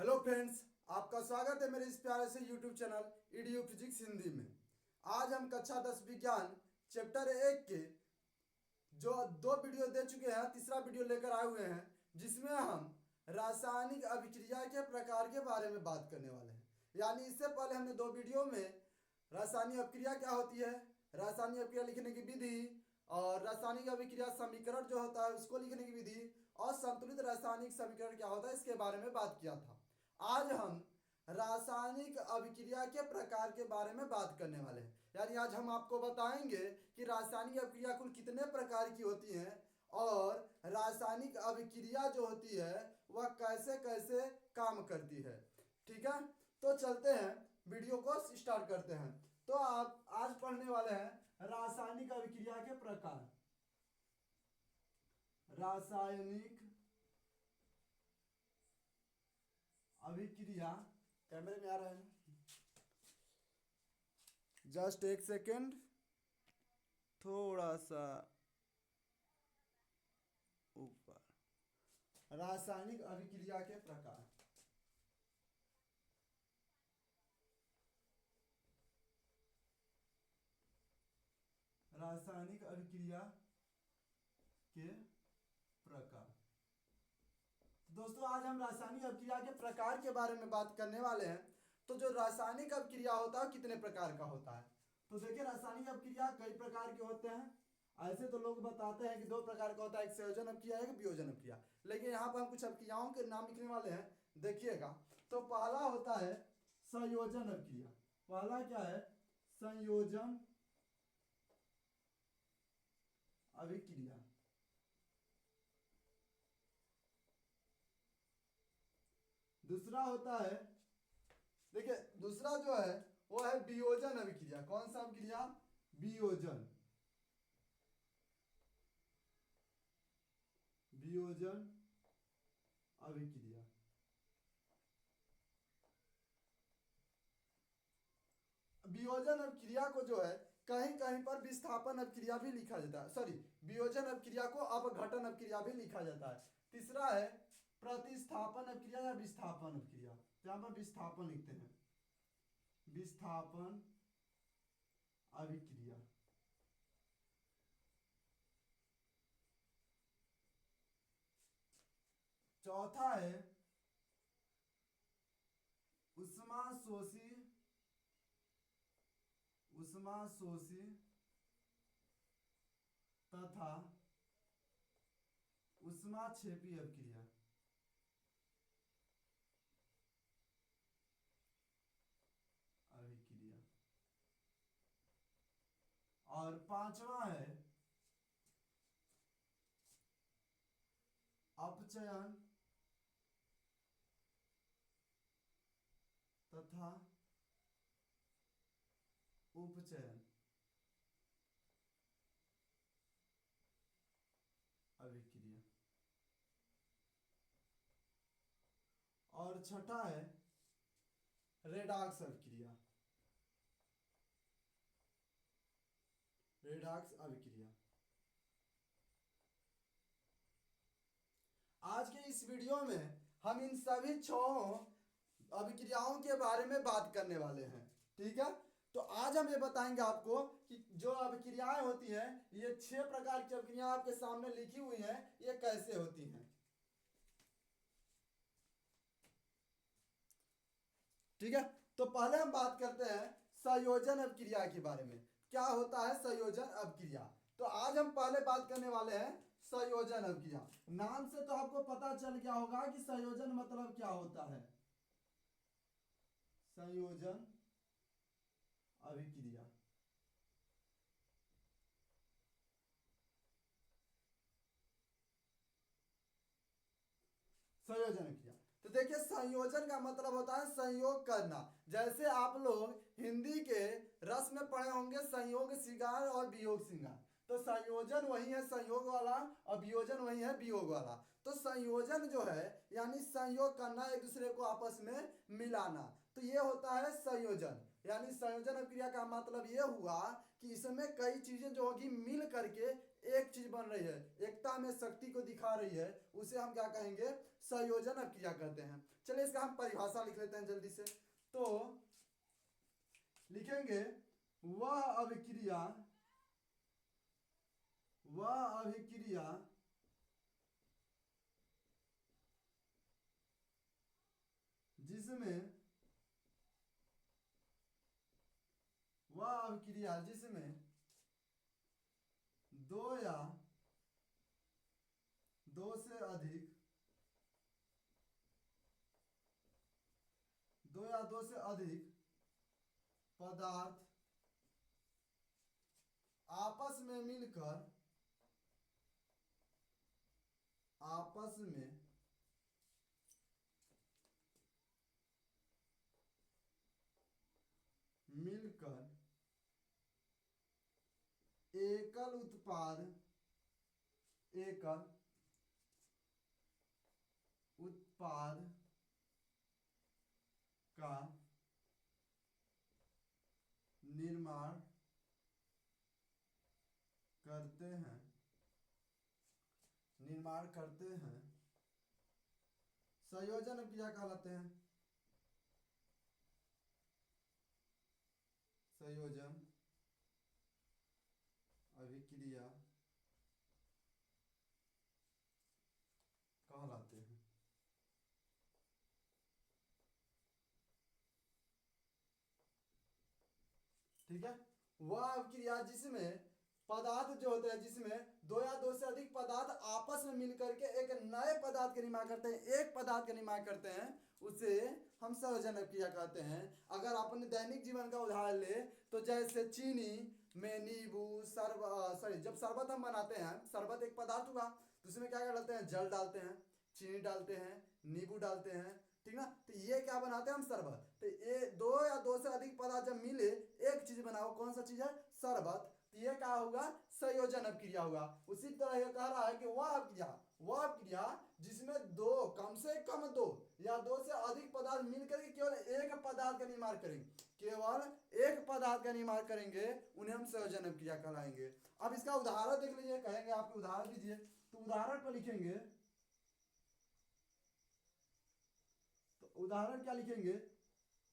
Hello friends, आपका स्वागत है मेरे इस प्यारे से YouTube channel EDU physics Hindi में। आज हम कक्षा 10 विज्ञान चैप्टर 1 के जो दो वीडियो दे चुके हैं, तीसरा वीडियो लेकर आए हुए हैं, जिसमें हम रासायनिक अभिक्रिया के प्रकार के बारे में बात करने वाले हैं। यानी इससे पहले हमने दो वीडियो में रासायनिक अभिक्रिया क्या होती है, रासायनिक अभिक्रिया लिखने की विधि और रासायनिक अभिक्रिया समीकरण जो होता है उसको लिखने की विधि और संतुलित रासायनिक समीकरण क्या होता है इसके बारे में बात किया था। आज हम रासायनिक अभिक्रिया के प्रकार के बारे में बात करने वाले हैं। यानी आज हम आपको बताएंगे कि रासायनिक अभिक्रिया कुल कितने प्रकार की होती हैं और रासायनिक अभिक्रिया जो होती है वह कैसे कैसे काम करती है। ठीक है, तो चलते हैं, वीडियो को स्टार्ट करते हैं। तो आप आज पढ़ने वाले हैं रासायनिक अभिक्रिया के प्रकार। रासायनिक अभिक्रिया, कैमरे में आ रहा है, जस्ट एक सेकेंड, थोड़ा सा ऊपर। रासायनिक अभिक्रिया के प्रकार। रासायनिक अभिक्रिया के प्रकार। दोस्तों, आज हम रासायनिक अभिक्रिया के प्रकार के बारे में बात करने वाले हैं। तो जो रासायनिक अभिक्रिया होता है कितने प्रकार का होता है, तो देखिए रासायनिक अभिक्रिया कई प्रकार के होते हैं। ऐसे तो लोग बताते हैं कि दो प्रकार का होता है, एक संयोजन अभिक्रिया एक वियोजन अभिक्रिया, लेकिन यहाँ पर हम कुछ अभिक्रियाओं के नाम लिखने वाले हैं, देखिएगा। तो पहला होता है संयोजन अभिक्रिया। पहला क्या है? संयोजन अभिक्रिया। दूसरा होता है, देखिए दूसरा जो है वो है वियोजन अभिक्रिया। कौन सा अभिक्रिया? वियोजन। वियोजन अभिक्रिया। वियोजन अभिक्रिया को जो है कहीं कहीं पर विस्थापन अभिक्रिया भी लिखा जाता है, सॉरी, वियोजन अभिक्रिया को अपघटन अभिक्रिया भी लिखा जाता है। तीसरा है प्रतिस्थापन अभिक्रिया या विस्थापन अभिक्रिया, जहां पर विस्थापन लिखते हैं, विस्थापन अभिक्रिया। चौथा है उष्मा शोषी तथा उष्माक्षेपी अभिक्रिया। और पांचवा है अपचयन तथा उपचयन अभिक्रिया। और छठा है रेडॉक्स अभिक्रिया। रेडॉक्स अभिक्रिया। आज के इस वीडियो में हम इन सभी छह अभिक्रियाओं के बारे में बात करने वाले हैं। ठीक है, तो आज हम ये बताएंगे आपको कि जो अभिक्रियाएं होती हैं, ये 6 प्रकार की अभिक्रियाएं आपके सामने लिखी हुई हैं, ये कैसे होती हैं। ठीक है, तो पहले हम बात करते हैं संयोजन अभिक्रिया के बारे में। क्या होता है संयोजन अभिक्रिया? तो आज हम पहले बात करने वाले हैं संयोजन अभिक्रिया। नाम से तो आपको पता चल गया होगा कि संयोजन मतलब क्या होता है। संयोजन अभिक्रिया। संयोजन अभिक्रिया, तो देखिए संयोजन का मतलब होता है संयोग करना। जैसे आप लोग हिंदी के रस में पढ़े होंगे संयोग श्रृंगार और वियोग श्रृंगार, तो संयोजन वही है संयोग वाला और वियोजन वही है वियोग वाला। तो संयोजन जो है यानी संयोग करना, एक दूसरे को आपस में मिलाना, तो ये होता है संयोजन। यानी संयोजन अभिक्रिया का मतलब ये हुआ कि इसमें कई चीजें जो होगी मिल करके एक चीज बन रही है, एकता में शक्ति को दिखा रही है, उसे हम क्या कहेंगे, संयोजन अभिक्रिया कहते हैं। चलिए इसका हम परिभाषा लिख लेते हैं जल्दी से। तो लिखेंगे वह अभिक्रिया जिसमें दो या दो से अधिक पदार्थ आपस में मिलकर एकल उत्पाद का निर्माण करते हैं संयोजन अभिक्रिया कहलाते हैं। संयोजन अभिक्रिया कहलाते हैं। ठीक है, वह अभिक्रिया जिसमें पदार्थ जो होते हैं, जिसमें दो या दो से अधिक पदार्थ आपस में मिलकर के एक नए पदार्थ का निर्माण करते हैं, एक पदार्थ का निर्माण करते हैं, उसे हम संयोजन अभिक्रिया कहते हैं। अगर अपने दैनिक जीवन का उदाहरण ले तो जैसे चीनी में नींबू जब शरबत हम बनाते हैं, शरबत एक पदार्थ हुआ, तो उसमें क्या क्या डालते हैं, जल डालते हैं, चीनी डालते हैं, नींबू डालते हैं, ठीक ना। तो ये क्या बनाते हैं हम, शरबत। तो ये दो या दो से अधिक पदार्थ जब मिले एक चीज बनाओ, कौन सा चीज है, शरबत, तो ये क्या होगा, संयोजन अभिक्रिया होगा। उसी तरह ये कह रहा है कि वह अभिक्रिया जिसमें दो, कम से कम दो या दो से अधिक पदार्थ मिलकर के केवल एक पदार्थ का निर्माण करेंगे, उन्हें हम संयोजन अभिक्रिया कहलाएंगे। अब इसका उदाहरण देख लीजिए, कहेंगे आपके उदाहरण दीजिए, तो उदाहरण पर लिखेंगे, तो उदाहरण क्या लिखेंगे, तो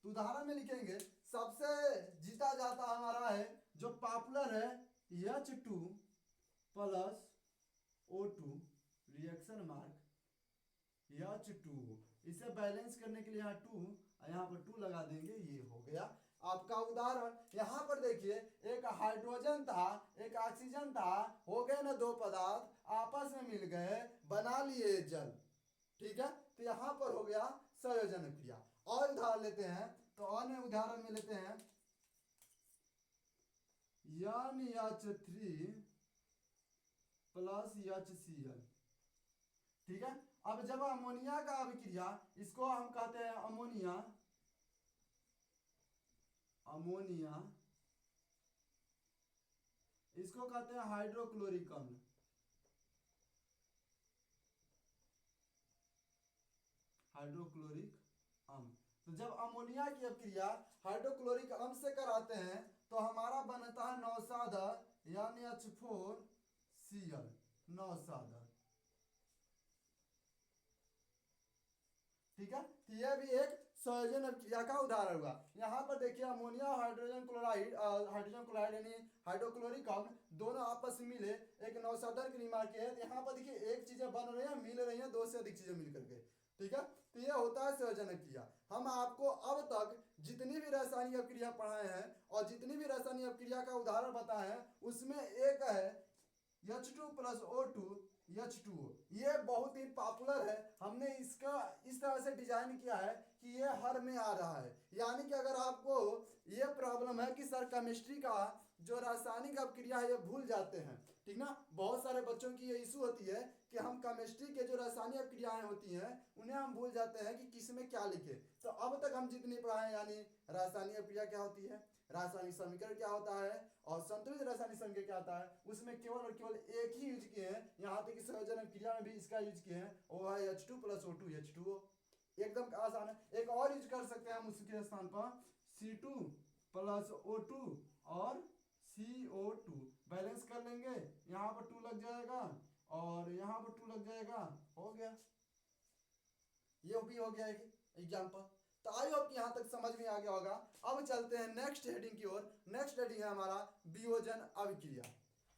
उदाहरण में लिखेंगे सबसे जीता जाता हमारा है जो पॉपुलर है H2 plus O2 reaction mark H2O। इसे बैलेंस करने के लिए यहाँ 2 यहाँ पर 2 लगा देंगे, ये हो गया आपका उदाहरण। यहाँ पर देखिए एक हाइड्रोजन था, एक ऑक्सीजन था, हो गए ना दो पदार्थ आपस में मिल गए, बना लिए जल, ठीक है। तो यहाँ पर हो गया संयोजन अभिक्रिया। और उदाहरण लेते हैं, तो अन्य उदाहरण में लेते हैं NH3 प्लस HCl, ठीक है। अब जब अमोनिया का अभिक्रिया, इसको हम कहते हैं अमोनिया, इसको कहते हैं हाइड्रोक्लोरिक अम्ल, तो जब अमोनिया की अभिक्रिया हाइड्रोक्लोरिक अम्ल से कराते हैं तो हमारा बनता है नौसादर यानी H4Cl, नौसादर, ठीक है। तो यह भी एक संयोजन अभिक्रिया का उदाहरण हुआ। यहाँ पर देखिए अमोनिया और हाइड्रोजन क्लोराइड यानी हाइड्रोक्लोरिक अम्ल दोनों आपस में मिले एक नौसादर के निर्माण किए। यहाँ पर देखिए एक चीजें बन रही हैं, मिल रही हैं, दो से अधिक चीजें मिल करके, ठीक है। तो यह होता है संयोजन अभिक्रिया। हम आपको अब तक जितनी भी रासायनिक अभिक्रिया पढ़ाए हैं और जितनी भी रासायनिक अभिक्रिया का उदाहरण बताए हैं, उसमें एक है H2 प्लस O2 H2O। ये बहुत ही पॉपुलर है, हमने इसका इस तरह से डिजाइन किया है कि ये हर में आ रहा है। यानी कि अगर आपको ये प्रॉब्लम है कि सर केमिस्ट्री का जो रासायनिक अभिक्रिया है ये भूल जाते हैं, ठीक ना। बहुत सारे बच्चों की ये इशू होती है कि हम केमिस्ट्री के जो रासायनिक अभिक्रियाएं होती हैं उन्हें हम भूल जाते हैं कि किस में क्या लिखे। तो अब तक हम जितनी पढ़ाए, यानी रासायनिक अभिक्रिया क्या होती है, रासायनिक समीकरण क्या होता है और संतुलित रासायनिक समीकरण क्या होता है, उसमें केवल और केवल एक ही यूज किए हैं। यहाँ तक कि संयोजन अभिक्रिया में भी इसका यूज किए हैं, वो है H2 प्लस O2 H2O। एकदम आसान है। एक और यूज कर सकते हैं हम उसके स्थान पर C2 प्लस O2 और CO2 बैलेंस कर लेंगे, यहाँ पर 2 लग जाएगा और यहाँ पर 2 लग जाएगा, हो गया। ये भी हो गया एग्जाम्पल। तो आई होप यहाँ तक समझ में आ गया होगा। अब चलते हैं नेक्स्ट हेडिंग की ओर। नेक्स्ट हेडिंग है हमारा वियोजन अभिक्रिया।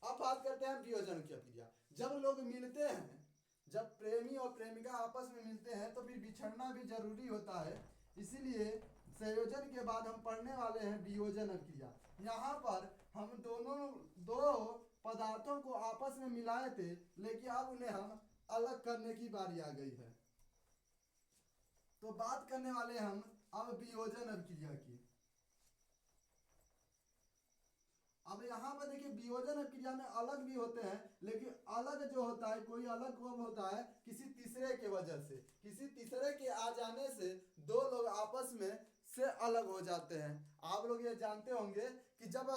अब बात करते हैं वियोजन की अभिक्रिया। जब लोग मिलते हैं, जब प्रेमी और प्रेमिका आपस में मिलते हैं तो फिर बिछड़ना भी जरूरी होता है, इसीलिए संयोजन के बाद हम पढ़ने वाले हैं वियोजन अभिक्रिया। यहाँ पर हम दो पदार्थों को आपस में मिलाए थे, लेकिन अब उन्हें हम अलग करने की बारी आ गई है। तो बात करने वाले हम अब वियोजन अभिक्रिया की। अब यहाँ पर देखिए वियोजन अभिक्रिया में अलग भी होते हैं, लेकिन अलग जो होता है, कोई अलग कब होता है, किसी तीसरे के वजह से, किसी तीसरे के आ जाने से दो लोग आपस में से अलग हो जाते हैं। आप लोग ये जानते होंगे कि जब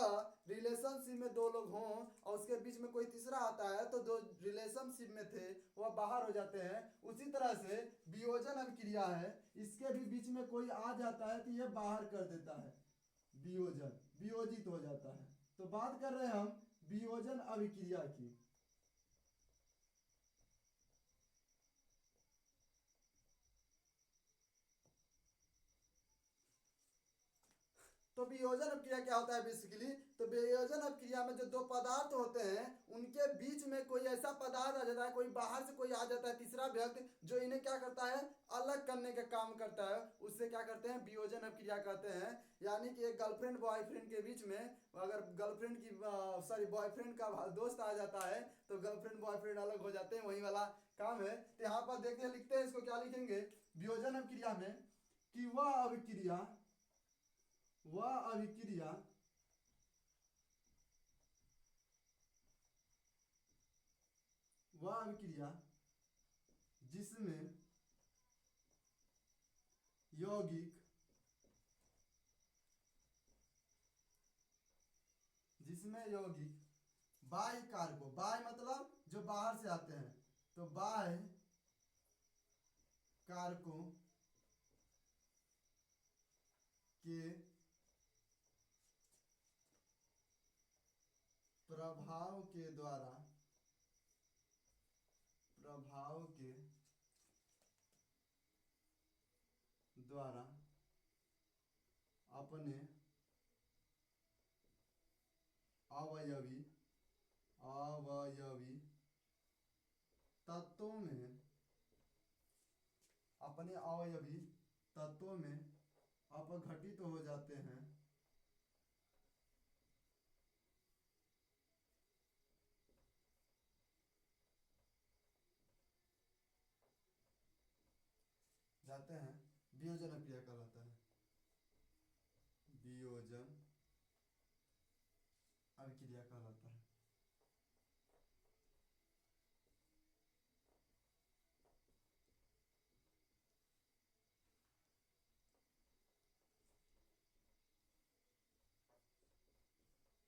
रिलेशनशिप में दो लोग हों और उसके बीच में कोई तीसरा आता है तो जो रिलेशनशिप में थे वह बाहर हो जाते हैं। उसी तरह से वियोजन अभिक्रिया है, इसके भी बीच में कोई आ जाता है तो यह बाहर कर देता है, वियोजन, वियोजित हो जाता है। तो बात कर रहे हैं हम वियोजन अभिक्रिया की। तो वियोजन अभिक्रिया क्या होता है बेसिकली? तो वियोजन अभिक्रिया में जो दो पदार्थ होते हैं उनके बीच में कोई ऐसा पदार्थ आ जाता है, कोई बाहर से कोई आ जाता है तीसरा व्यक्ति, जो इन्हें क्या करता है, अलग करने का काम करता है। उससे क्या करते हैं, वियोजन अभिक्रिया कहते हैं। यानी कि एक गर्लफ्रेंड बॉयफ्रेंड के बीच में अगर गर्लफ्रेंड की सॉरी बॉयफ्रेंड का दोस्त आ जाता है तो गर्लफ्रेंड बॉयफ्रेंड अलग हो जाते हैं, वही वाला काम है। तो यहाँ पर देखते हैं, लिखते हैं, इसको क्या लिखेंगे वियोजन अभिक्रिया में कि वह अभिक्रिया जिसमें यौगिक बाह्य कारकों, बाह्य मतलब जो बाहर से आते हैं, तो बाह्य कारकों के प्रभाव के द्वारा अपने अवयवी तत्वों में अपघटित हो जाते हैं। वियोजन अभिक्रिया कहलाता है, वियोजन अभिक्रिया कहलाता है।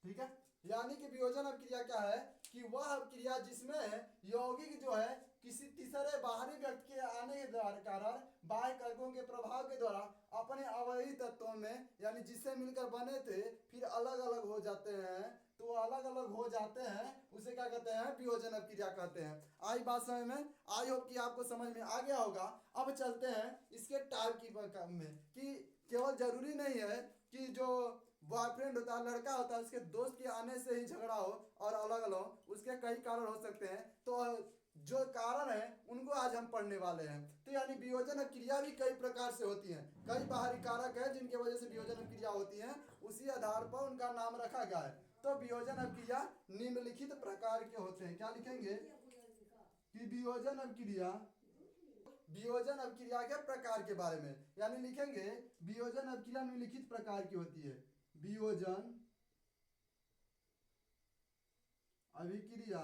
ठीक है, यानी कि वियोजन अभिक्रिया क्या है कि वह अभिक्रिया जिसमें यौगिक जो है किसी तीसरे बाहरी व्यक्ति के आने के कारण बाह्य कारकों के प्रभाव के द्वारा अपने अवयवी तत्वों में, यानी जिससे मिलकर बने थे फिर अलग अलग हो जाते हैं, तो अलग अलग हो जाते हैं, उसे क्या कहते हैं, वियोजन अभिक्रिया कहते हैं। आई बात समझ में? आई होप कि आपको समझ में आ गया होगा। अब चलते हैं इसके टाइप की में कि केवल जरूरी नहीं है कि जो बॉयफ्रेंड होता है, लड़का होता है, उसके दोस्त के आने से ही झगड़ा हो और अलग अलग हो, उसके कई कारण हो सकते हैं। तो जो कारण है उनको आज हम पढ़ने वाले हैं। तो यानी वियोजन अभिक्रिया भी कई प्रकार से होती हैं, कई बाहरी कारक है जिनके वजह से वियोजन अभिक्रिया होती है, उसी आधार पर उनका नाम रखा गया है। तो वियोजन अभिक्रिया निम्नलिखित प्रकार के होते हैं। क्या लिखेंगे कि वियोजन अभिक्रिया के प्रकार के बारे में, यानी लिखेंगे वियोजन अभिक्रिया निम्नलिखित प्रकार की होती है। वियोजन अभिक्रिया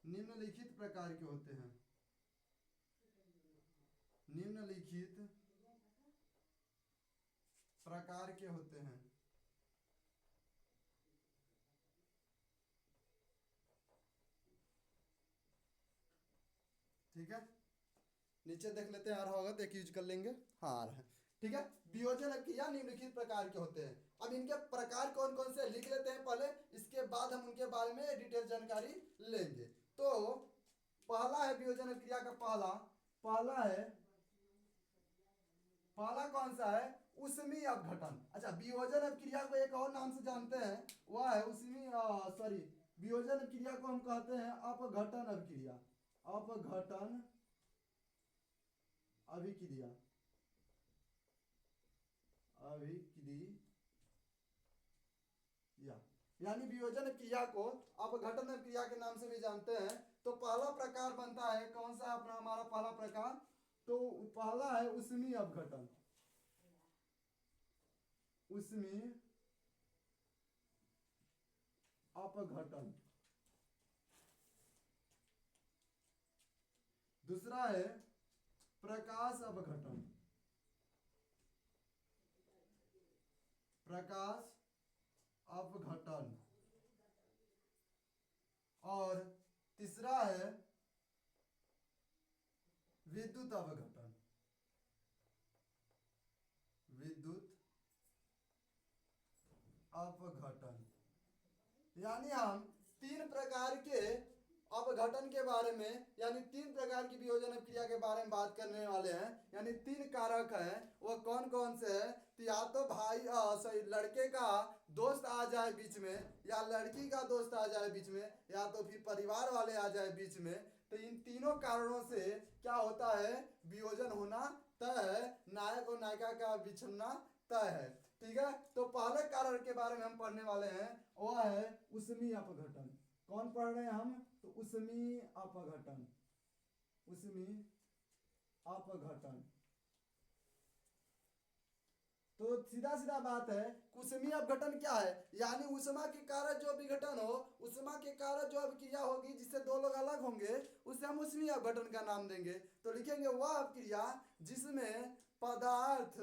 निम्नलिखित प्रकार के होते हैं। निम्नलिखित प्रकार के होते हैं। ठीक है, नीचे देख लेते हैं, आ रहा होगा तो एक यूज कर लेंगे। हाँ आ रहा है। ठीक है, वियोजन क्रिया निम्नलिखित प्रकार के होते हैं। अब इनके प्रकार कौन कौन से लिख लेते हैं पहले, इसके बाद हम उनके बारे में डिटेल जानकारी लेंगे। तो पहला है वियोजन क्रिया का पहला कौन सा है, उष्मीय अपघटन। अच्छा, वियोजन क्रिया को एक और नाम से जानते हैं, वह है वियोजन क्रिया को हम कहते हैं अपघटन अभिक्रिया। अपघटन अभिक्रिया यानी वियोजन क्रिया को अपघटन क्रिया के नाम से भी जानते हैं। तो पहला प्रकार बनता है कौन सा अपना हमारा पहला प्रकार, तो पहला है उष्मीय अपघटन। उष्मीय अपघटन। दूसरा है प्रकाश अपघटन। प्रकाश अपघटन। और तीसरा है विद्युत अपघटन। विद्युत अपघटन। यानी हम तीन प्रकार के अपघटन के बारे में, यानी तीन प्रकार की वियोजन क्रिया के बारे में बात करने वाले हैं। यानी तीन कारक हैं, वो कौन कौन से हैं, तो या तो लड़के का दोस्त आ जाए बीच में, या लड़की का दोस्त आ जाए बीच में, या तो फिर परिवार वाले आ जाए बीच में। तो इन तीनों कारणों से क्या होता है, वियोजन होना तय है, नायक और नायिका का बिछड़ना तय है। ठीक है, तो पहले कारण के बारे में हम पढ़ने वाले हैं, वह है उष्मीय अपघटन। कौन पढ़ रहे हैं हम, तो उष्मीय अपघटन। उष्मीय अपघटन। तो सीधा सीधा बात है, उष्मीय अपघटन क्या है, यानी ऊष्मा के कारण जो विघटन हो, ऊष्मा के कारण जो अभिक्रिया होगी जिससे दो लोग अलग होंगे, उसे हम उष्मीय अपघटन का नाम देंगे। तो लिखेंगे वह अभिक्रिया जिसमें पदार्थ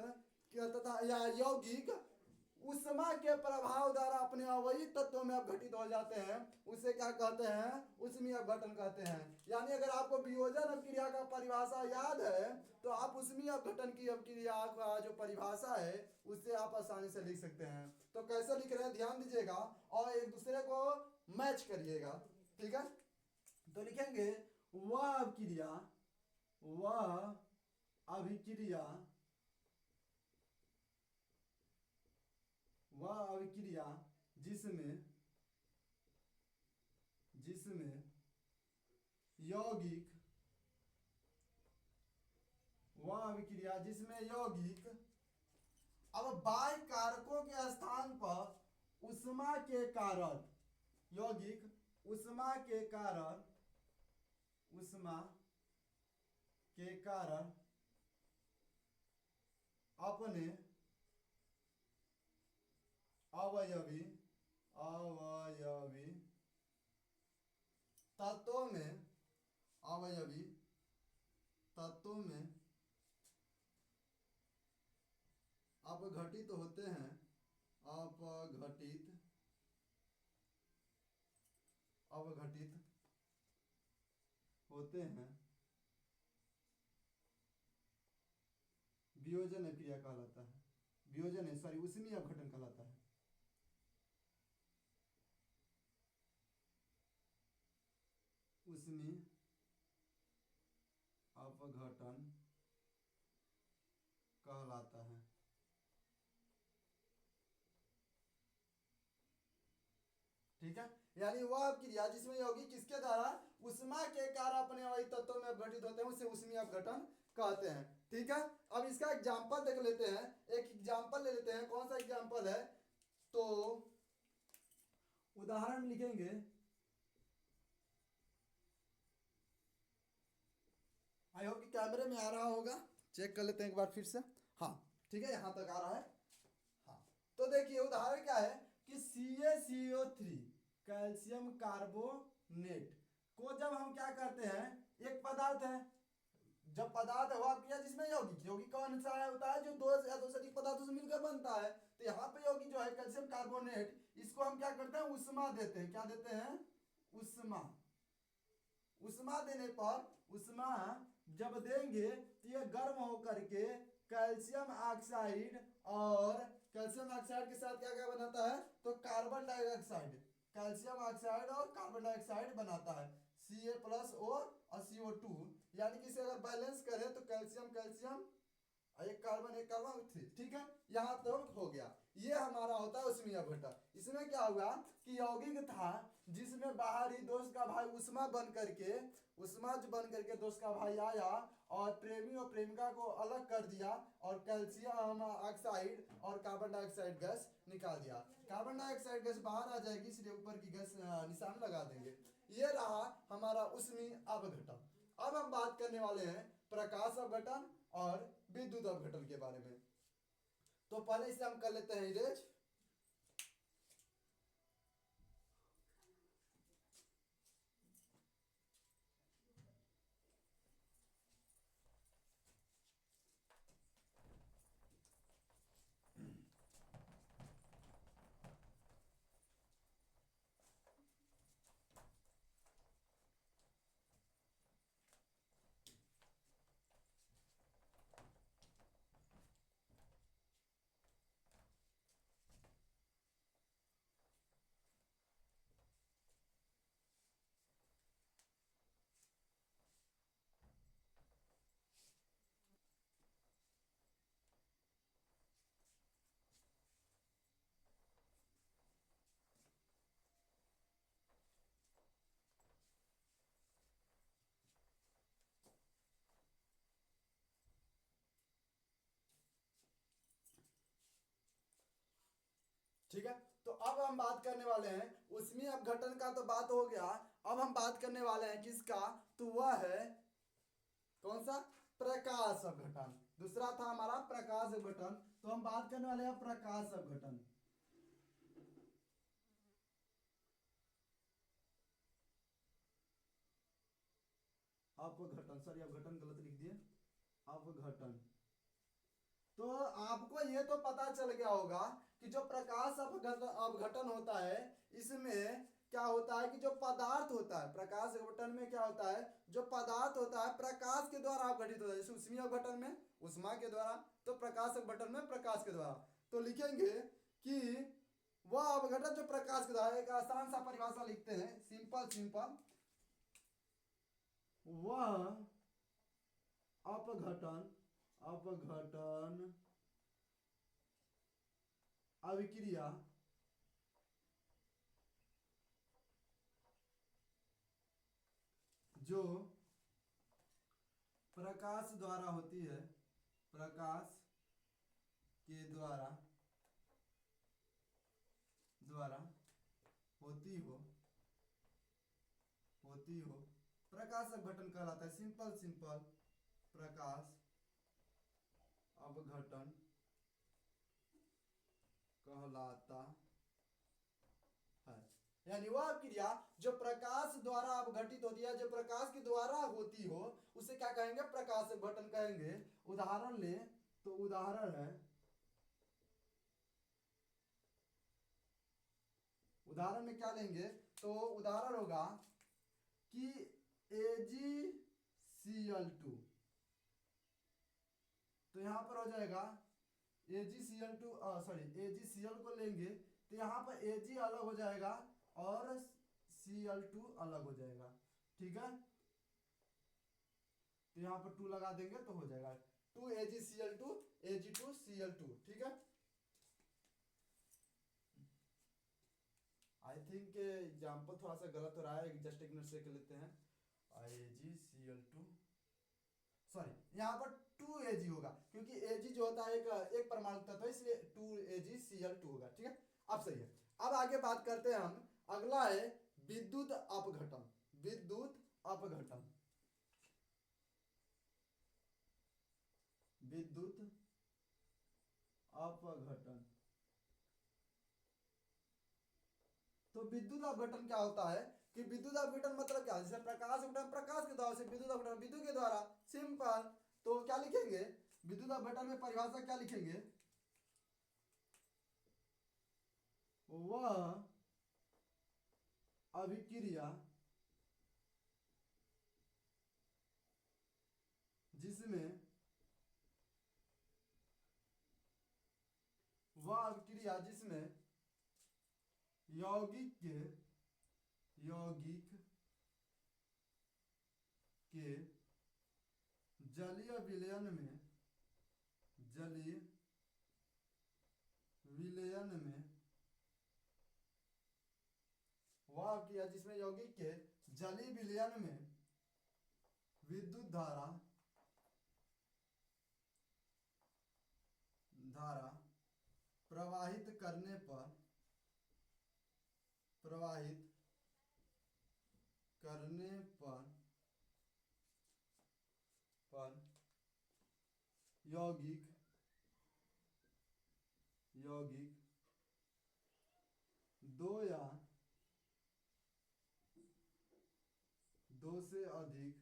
तथा या यौगिक ऊष्मा के प्रभाव द्वारा अपने अवयवी तत्वों में अपघटित हो जाते हैं, उसे क्या कहते हैं, उष्मीय अपघटन कहते हैं। यानी अगर आपको वियोजन अपक्रिया का परिभाषा याद है, तो आप उष्मीय अपघटन की अपक्रिया का जो परिभाषा है उससे आप आसानी से लिख सकते हैं। तो कैसे लिख रहे हैं ध्यान दीजिएगा और एक दूसरे को मैच करिएगा। ठीक है, तो लिखेंगे वह अभिक्रिया जिसमें यौगिक अब बाह्य कारकों के स्थान पर ऊष्मा के कारण यौगिक ऊष्मा के कारण अपने अवयवी तत्वों में अपघटित होते हैं। वियोजन क्रिया कहलाता है, उष्मीय अपघटन कहलाता है। उष्मीय अपघटन कहलाता है। ठीक है, यानी वह क्रिया जिसमें यौगिक किसके द्वारा उष्मा के कारण अपने अवयवी तत्वों में अपघटित होते हैं, उसे उष्मीय अपघटन कहते हैं। ठीक है, अब इसका एग्जांपल देख लेते हैं, एक एग्जांपल ले लेते हैं। कौन सा एग्जांपल है, तो उदाहरण लिखेंगे, आई होप कि कैमरे में आ रहा होगा, चेक कर लेते हैं एक बार फिर से। हाँ ठीक है, यहां तक आ रहा है। हाँ, तो देखिए उदाहरण क्या है कि CaCO3 कैल्शियम कार्बोनेट को जब हम क्या करते हैं, एक पदार्थ है, जब पदार्थ है वह क्रिया जिसमें यौगिक कौन सा है होता है, जो दो या दो से अधिक पदार्थों से मिलकर बनता है। तो यहाँ पे यौगिक जो है कैल्शियम कार्बोनेट, इसको हम क्या करते हैं, उष्मा देते हैं। क्या देते हैं, उष्मा देने पर, उष्मा जब देंगे तो ये गर्म होकर के कैल्शियम ऑक्साइड और कैल्शियम ऑक्साइड के साथ क्या क्या बनाता है, तो कार्बन डाइऑक्साइड, कैल्शियम ऑक्साइड और कार्बन डाइऑक्साइड बनाता है, Ca+O और CO2। यानी कि इसे अगर बैलेंस करें तो कैल्शियम कैल्शियम एक कार्बन ठीक है, यहाँ तो हो गया। ये हमारा होता है उष्मीय अपघटन। इसमें क्या हुआ कि यौगिक था जिसमें बाहरी दोस्त का भाई उष्मा जो बन करके दोस्त का भाई आया और प्रेमी और प्रेमिका को अलग कर दिया और कैल्शियम ऑक्साइड और कार्बन डाइऑक्साइड गैस निकाल दिया। कार्बन डाइऑक्साइड गैस बाहर आ जाएगी, इसलिए ऊपर की गैस निशान लगा देंगे। ये रहा हमारा उष्मीय अपघटन। अब हम बात करने वाले हैं प्रकाश अपघटन और विद्युत अपघटन के बारे में। तो पहले इसे हम कर लेते हैं इरेज। ठीक है, तो अब हम बात करने वाले हैं उष्मीय अपघटन का, तो बात हो गया। अब हम बात करने वाले हैं किसका, तो वह है कौन सा, प्रकाश अपघटन। दूसरा था हमारा प्रकाश अपघटन, तो हम बात करने वाले हैं प्रकाश अपघटन। अपघटन, सॉरी अपघटन गलत लिख दिए, अपघटन। तो आपको ये तो पता चल गया होगा कि जो प्रकाश अपघटन होता है इसमें क्या होता है कि जो पदार्थ होता है, प्रकाश अपघटन में क्या होता है, जो पदार्थ होता है प्रकाश के द्वारा अपघटित होता है। जैसे उष्मीय अपघटन में उष्मा के द्वारा, तो प्रकाश अपघटन में प्रकाश के द्वारा। तो लिखेंगे कि वह अपघटन जो प्रकाश के द्वारा, एक आसान सा परिभाषा लिखते हैं, सिंपल सिंपल, वह अपघटन अपघटन अभिक्रिया जो प्रकाश द्वारा होती है, प्रकाश के द्वारा होती हो प्रकाश अपघटन कहलाता है। सिंपल सिंपल प्रकाश अपघटन कहलाता है। यानी वह क्रिया जो प्रकाश द्वारा अपघटित होती है, जो प्रकाश के द्वारा होती हो, उसे क्या कहेंगे, प्रकाश अपघटन कहेंगे। उदाहरण ले, तो उदाहरण है, उदाहरण में क्या लेंगे, तो उदाहरण होगा कि AgCl2, तो यहां पर हो जाएगा AgCl2, सॉरी AgCl को लेंगे तो यहां पर Ag अलग हो जाएगा और Cl2 अलग हो जाएगा। ठीक है, तो यहां पर 2 लगा देंगे तो हो जाएगा 2AgCl2 Ag2Cl2। ठीक है, आई थिंक एग्जाम्पल थोड़ा सा गलत हो रहा है, जस्ट एक मिनट से कर लेते हैं। AgCl2, सॉरी यहाँ पर 2Ag होगा क्योंकि Ag जो होता है एक परमाणु तत्व है, इसलिए 2AgCl2 होगा। ठीक है, अब सही है। अब आगे बात करते हैं हम, अगला है विद्युत अपघटन। विद्युत अपघटन, विद्युत अपघटन। तो विद्युत अपघटन क्या होता है कि विद्युत अपघटन मतलब क्या है, जैसे प्रकाश अपघटन प्रकाश के द्वारा से, विद्युत अपघटन विद्युत के द्वारा, सिंपल। तो क्या लिखेंगे, विद्युत अपघटन में परिभाषा क्या लिखेंगे, वह अभिक्रिया जिसमें वह क्रिया जिसमें यौगिक के जलीय विलयन में वह क्रिया जिसमें यौगिक के जलीय विलयन में विद्युत धारा प्रवाहित करने पर यौगिक दो या दो से अधिक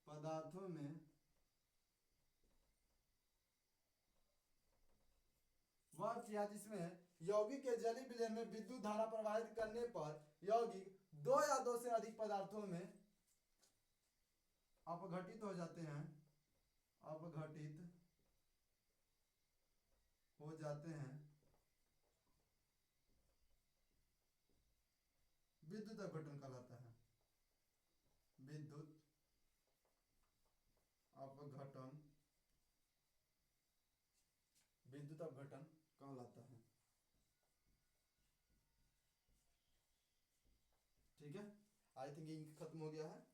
पदार्थों में वह क्रिया जिसमें यौगिक के जलीय विलयन में विद्युत धारा प्रवाहित करने पर यौगिक दो या दो से अधिक पदार्थों में अपघटित हो जाते हैं विद्युत अपघटन कहलाता है। विद्युत अपघटन कहलाता है। ठीक है, आई थिंक इंक खत्म हो गया है।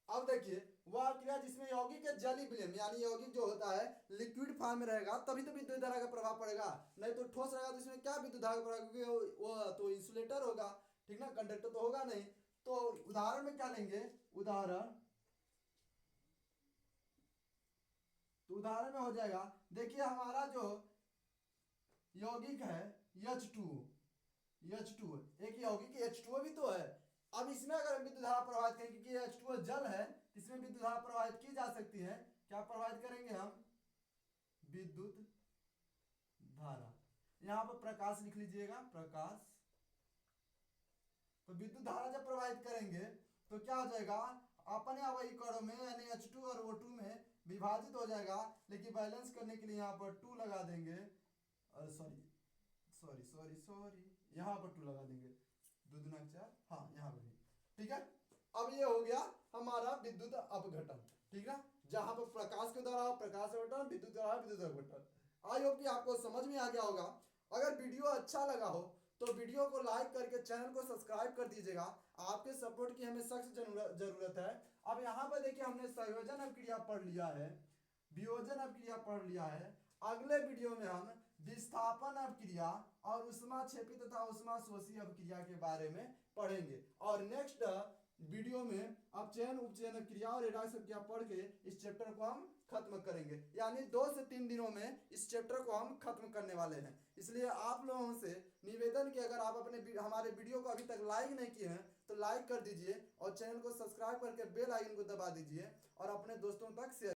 अब देखिए वह क्रिया जिसमें यौगिक के जलीय विलयन यानी यौगिक जो होता है लिक्विड फॉर्म में रहेगा तभी तो विद्युत धारा का प्रभाव पड़ेगा, नहीं तो ठोस रहेगा तो इसमें क्या विद्युत धारा का प्रभाव, क्योंकि वो तो इंसुलेटर होगा, ठीक ना, कंडक्टर तो होगा नहीं। तो उदाहरण में क्या लेंगे, उदाहरण में हो जाएगा, देखिए हमारा जो यौगिक है H2 एक यौगिक H2O भी तो है। अब इसमें अगर विद्युत धारा प्रवाहित करेंगे, क्योंकि H2O जल है, इसमें विद्युत धारा प्रवाहित की जा सकती है। क्या प्रवाहित करेंगे हम, विद्युत धारा। यहां पर प्रकाश लिख लीजिएगा, प्रकाश। तो विद्युत धारा जब प्रवाहित करेंगे तो क्या हो जाएगा, अपने अवयवी कणों में यानी H2 और O2 में विभाजित हो जाएगा, लेकिन बैलेंस करने के लिए यहाँ पर 2 लगा देंगे, सॉरी यहाँ पर 2 लगा देंगे, 2 दूना 4, हाँ यहाँ पर भी, ठीक है। अब ये हो गया हमारा विद्युत अपघटन, ठीक है, जहां पर प्रकाश के द्वारा प्रकाश अपघटन, विद्युत द्वारा विद्युत अपघटन। आई होप कि आपको समझ में आ गया होगा। अगर वीडियो अच्छा लगा हो तो वीडियो को लाइक करके चैनल को सब्सक्राइब कर दीजिएगा। आपके सपोर्ट की हमें सख्त जरूरत है। अब यहाँ पर देखिए हमने संयोजन अपक्रिया पढ़ लिया है, वियोजन अपक्रिया पढ़ लिया है। अगले वीडियो में हम विस्थापन अपक्रिया और ऊष्माक्षेपी तथा ऊष्माशोषी अपक्रिया के बारे में पढ़ेंगे। और नेक्स्ट वीडियो में अब चयन उपचयन क्रिया और रेडॉक्स क्रिया पढ़ के इस चैप्टर को हम खत्म करेंगे, यानी 2 से 3 दिनों में इस चैप्टर को हम खत्म करने वाले हैं। इसलिए आप लोगों से निवेदन कि अगर आप हमारे वीडियो को अभी तक लाइक नहीं किए हैं तो लाइक कर दीजिए और चैनल को सब्सक्राइब करके बेल आइकन को दबा दीजिए और अपने दोस्तों तक शेयर